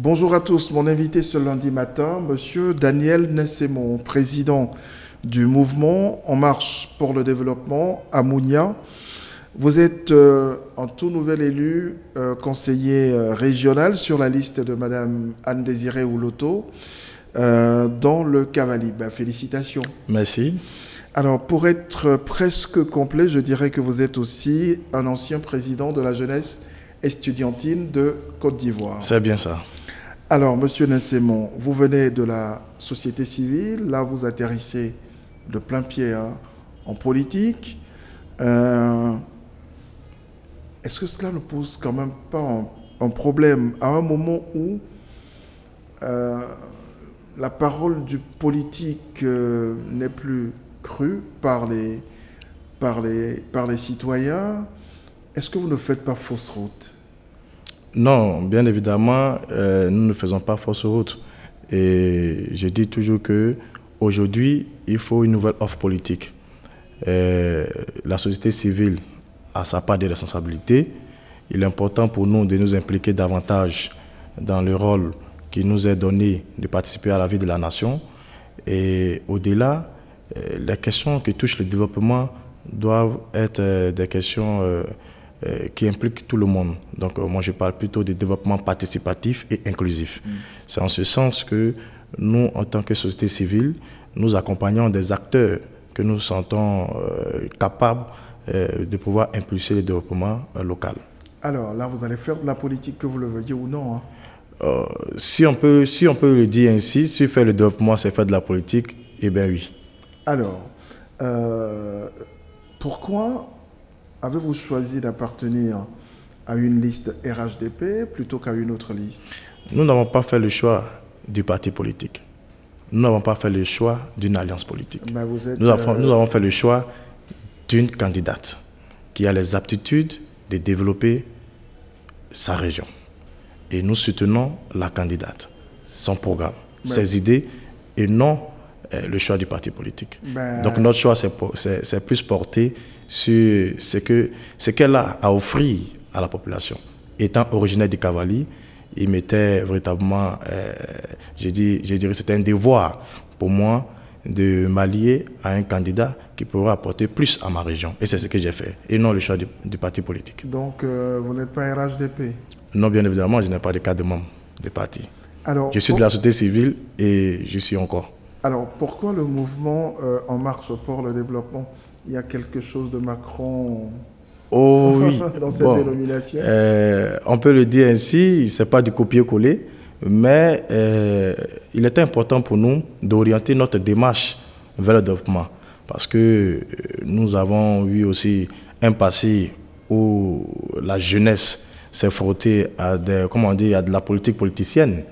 Bonjour à tous. Mon invité ce lundi matin, Monsieur Daniel Nessemon, président du mouvement En Marche pour le Développement à Mounia. Vous êtes un tout nouvel élu conseiller régional sur la liste de Madame Anne-Désirée Ouloto dans le Cavali. Félicitations. Merci. Alors, pour être presque complet, je dirais que vous êtes aussi un ancien président de la jeunesse estudiantine de Côte d'Ivoire. C'est bien ça. Alors, Monsieur Nessemon, vous venez de la société civile, là vous atterrissez de plein pied en politique. Est-ce que cela ne pose quand même pas un problème à un moment où la parole du politique n'est plus crue par les citoyens? Est-ce que vous ne faites pas fausse route? Non, bien évidemment, nous ne faisons pas fausse route. Et je dis toujours qu'aujourd'hui, il faut une nouvelle offre politique. La société civile a sa part de responsabilité. Il est important pour nous de nous impliquer davantage dans le rôle qui nous est donné de participer à la vie de la nation. Et au-delà, les questions qui touchent le développement doivent être des questions qui impliquent tout le monde. Donc moi je parle plutôt de développement participatif et inclusif. C'est en ce sens que nous, en tant que société civile, nous accompagnons des acteurs que nous sentons capables de pouvoir impulser le développement local. Alors là, vous allez faire de la politique, que vous le veuillez ou non, si on peut le dire ainsi, si faire le développement, c'est faire de la politique, eh bien oui. Alors, pourquoi avez-vous choisi d'appartenir à une liste RHDP plutôt qu'à une autre liste? Nous n'avons pas fait le choix du parti politique. Nous n'avons pas fait le choix d'une alliance politique. Nous avons fait le choix d'une candidate qui a les aptitudes de développer sa région. Et nous soutenons la candidate, son programme, ses idées et non le choix du parti politique. Donc notre choix, c'est plus porté sur ce qu'elle a à offrir à la population. Étant originaire du Cavali, il m'était véritablement, je dirais, c'était un devoir pour moi de m'allier à un candidat qui pourra apporter plus à ma région. Et c'est ce que j'ai fait, et non le choix du parti politique. Donc, vous n'êtes pas RHDP? Non, bien évidemment, je n'ai pas de carte de membre de parti. Alors, je suis de la société civile et je suis encore. Alors, pourquoi le mouvement En Marche pour le Développement? Il y a quelque chose de Macron dans cette dénomination? On peut le dire ainsi, ce n'est pas du copier-coller, mais il est important pour nous d'orienter notre démarche vers le développement. Parce que nous avons eu aussi un passé où la jeunesse s'est frottée à de la politique politicienne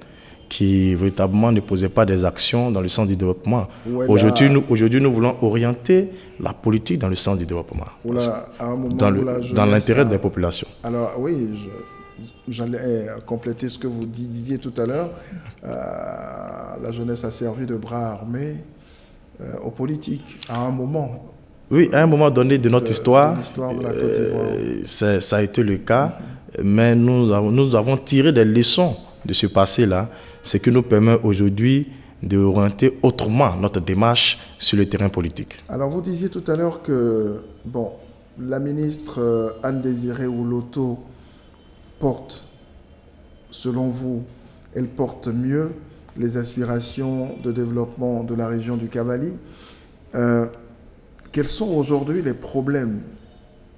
qui véritablement ne posait pas des actions dans le sens du développement. Aujourd'hui, nous voulons orienter la politique dans le sens du développement, dans l'intérêt des populations. Alors oui, j'allais compléter ce que vous disiez tout à l'heure. La jeunesse a servi de bras armés aux politiques à un moment. Oui, à un moment donné de notre histoire, de la Côte d'Ivoire. Ça a été le cas, mais nous avons tiré des leçons de ce passé-là, ce qui nous permet aujourd'hui d'orienter autrement notre démarche sur le terrain politique. Alors vous disiez tout à l'heure que la ministre Anne-Désirée Ouloto porte, selon vous, elle porte mieux les aspirations de développement de la région du Cavali. Quels sont aujourd'hui les problèmes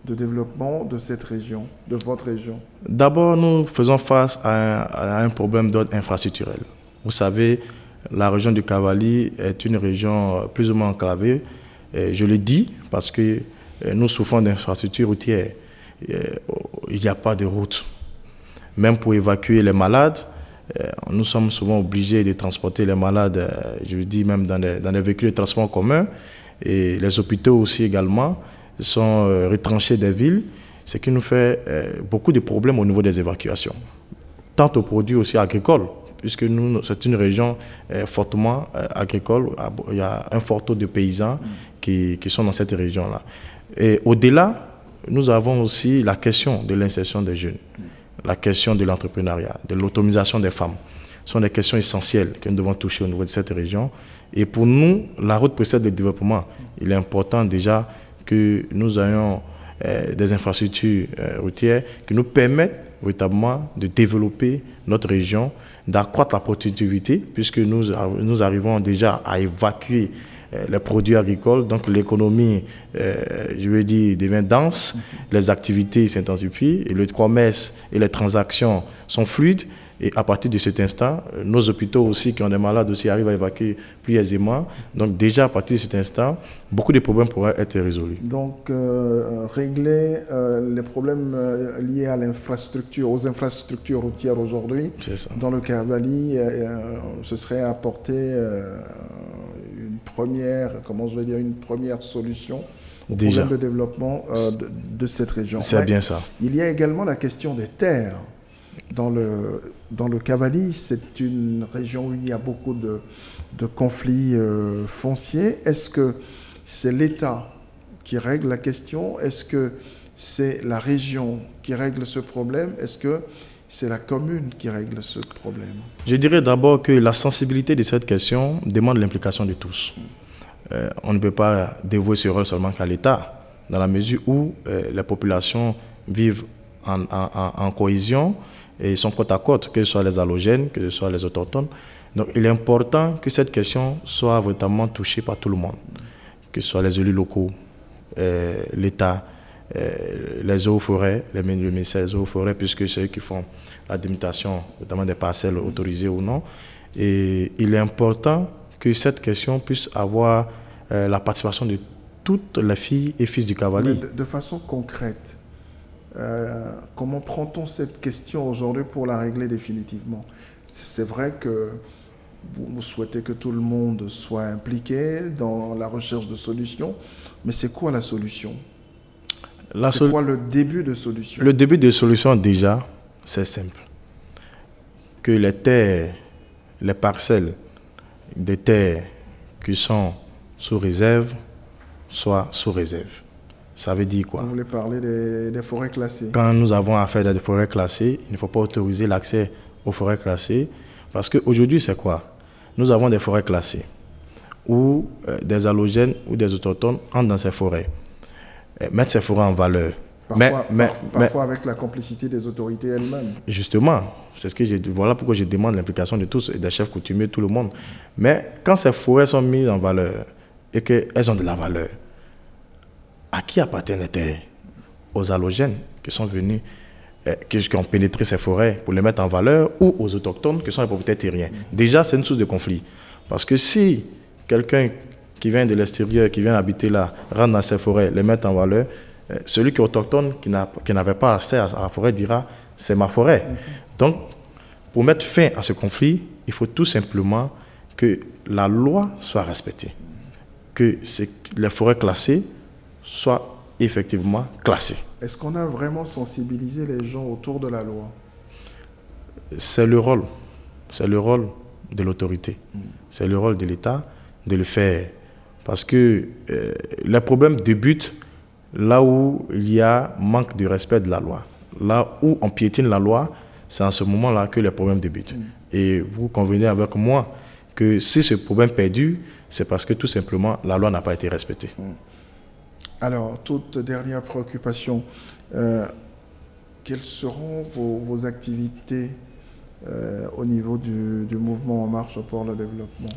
de développement de cette région, de votre région? D'abord, nous faisons face à un problème d'ordre infrastructurel. Vous savez, la région du Cavali est une région plus ou moins enclavée. Et je le dis parce que nous souffrons d'infrastructures routières. Il n'y a pas de route. Même pour évacuer les malades, nous sommes souvent obligés de transporter les malades, je le dis même dans des véhicules de transport commun. Et les hôpitaux aussi également sont retranchés des villes, ce qui nous fait beaucoup de problèmes au niveau des évacuations. Tant aux produits aussi agricoles, puisque c'est une région fortement agricole. Il y a un fort taux de paysans qui sont dans cette région-là. Et au-delà, nous avons aussi la question de l'insertion des jeunes, la question de l'entrepreneuriat, de l'autonomisation des femmes. sont des questions essentielles que nous devons toucher au niveau de cette région. Et pour nous, la route précède le développement. Il est important déjà que nous ayons des infrastructures routières qui nous permettent véritablement de développer notre région, d'accroître la productivité, puisque nous arrivons déjà à évacuer les produits agricoles, donc l'économie, je veux dire, devient dense, les activités s'intensifient, et le commerce et les transactions sont fluides. Et à partir de cet instant, nos hôpitaux aussi, qui ont des malades aussi, arrivent à évacuer plus aisément. Donc déjà, à partir de cet instant, beaucoup de problèmes pourraient être résolus. Donc, régler les problèmes liés à l'infrastructure, aux infrastructures routières aujourd'hui, dans le Cavally, ce serait apporter une première solution au problème de développement de cette région. C'est bien ça. Il y a également la question des terres. Dans le Cavally, c'est une région où il y a beaucoup de conflits fonciers. Est-ce que c'est l'État qui règle la question? Est-ce que c'est la région qui règle ce problème? Est-ce que c'est la commune qui règle ce problème? Je dirais d'abord que la sensibilité de cette question demande l'implication de tous. On ne peut pas dévouer ce rôle seulement qu'à l'État, dans la mesure où les populations vivent en cohésion et sont côte à côte, que ce soit les allogènes, que ce soit les autochtones. Donc il est important que cette question soit véritablement touchée par tout le monde, que ce soit les élus locaux, l'État, les eaux forêts, le ministère des eaux forêts, puisque c'est eux qui font la délimitation, notamment des parcelles autorisées ou non. Et il est important que cette question puisse avoir la participation de toutes les filles et fils du Cavally. De façon concrète, comment prend-on cette question aujourd'hui pour la régler définitivement? C'est vrai que vous souhaitez que tout le monde soit impliqué dans la recherche de solutions, mais c'est quoi la solution? C'est quoi le début de solution? Le début de solution, déjà, c'est simple. Que les terres, les parcelles de terres qui sont sous réserve soient sous réserve. Ça veut dire quoi? Vous voulez parler des forêts classées? Quand nous avons affaire à des forêts classées, il ne faut pas autoriser l'accès aux forêts classées. Parce qu'aujourd'hui, c'est quoi? Nous avons des forêts classées où des allogènes ou des autochtones entrent dans ces forêts, mettent ces forêts en valeur. Parfois avec la complicité des autorités elles-mêmes. Justement, c'est ce que voilà pourquoi je demande l'implication de tous, des chefs coutumiers, tout le monde. Mais quand ces forêts sont mises en valeur et qu'elles ont de la valeur, à qui appartiennent les terres? Aux allogènes qui sont venus, qui ont pénétré ces forêts pour les mettre en valeur, ou aux autochtones qui sont les propriétaires terriens. Déjà, c'est une source de conflit. Parce que si quelqu'un qui vient de l'extérieur, qui vient habiter là, rentre dans ces forêts, les met en valeur, celui qui est autochtone, qui n'avait pas accès à la forêt, dira « c'est ma forêt ». Donc, pour mettre fin à ce conflit, il faut tout simplement que la loi soit respectée, que les forêts classées soient effectivement classées. Est-ce qu'on a vraiment sensibilisé les gens autour de la loi? C'est le rôle de l'autorité, c'est le rôle de l'État de le faire. Parce que les problèmes débutent là où il y a manque de respect de la loi. Là où on piétine la loi, c'est en ce moment-là que les problèmes débutent. Et vous convenez avec moi que si ce problème perdure, c'est parce que tout simplement la loi n'a pas été respectée. Alors, toute dernière préoccupation, quelles seront vos activités au niveau du mouvement En Marche pour le développement?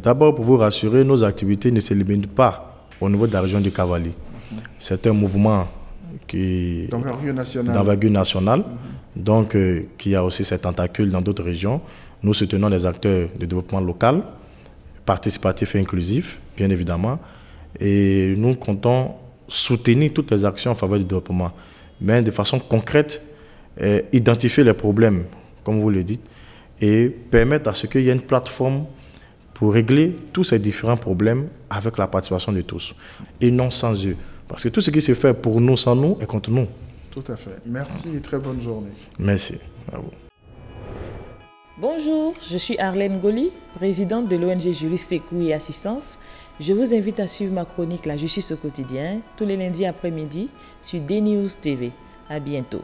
D'abord, pour vous rassurer, nos activités ne se limitent pas au niveau de la région du Cavally. C'est un mouvement d'envergure nationale, donc qui a aussi ses tentacules dans d'autres régions. Nous soutenons les acteurs de développement local, participatif et inclusif, bien évidemment. Et nous comptons soutenir toutes les actions en faveur du développement, mais de façon concrète, identifier les problèmes, comme vous le dites, et permettre à ce qu'il y ait une plateforme pour régler tous ces différents problèmes avec la participation de tous, et non sans eux. Parce que tout ce qui se fait pour nous, sans nous, est contre nous. Tout à fait. Merci et très bonne journée. Merci à vous. Bonjour, je suis Arlène Goli, présidente de l'ONG Juriste Secours et Assistance. Je vous invite à suivre ma chronique La Justice au quotidien tous les lundis après-midi sur DNews TV. À bientôt.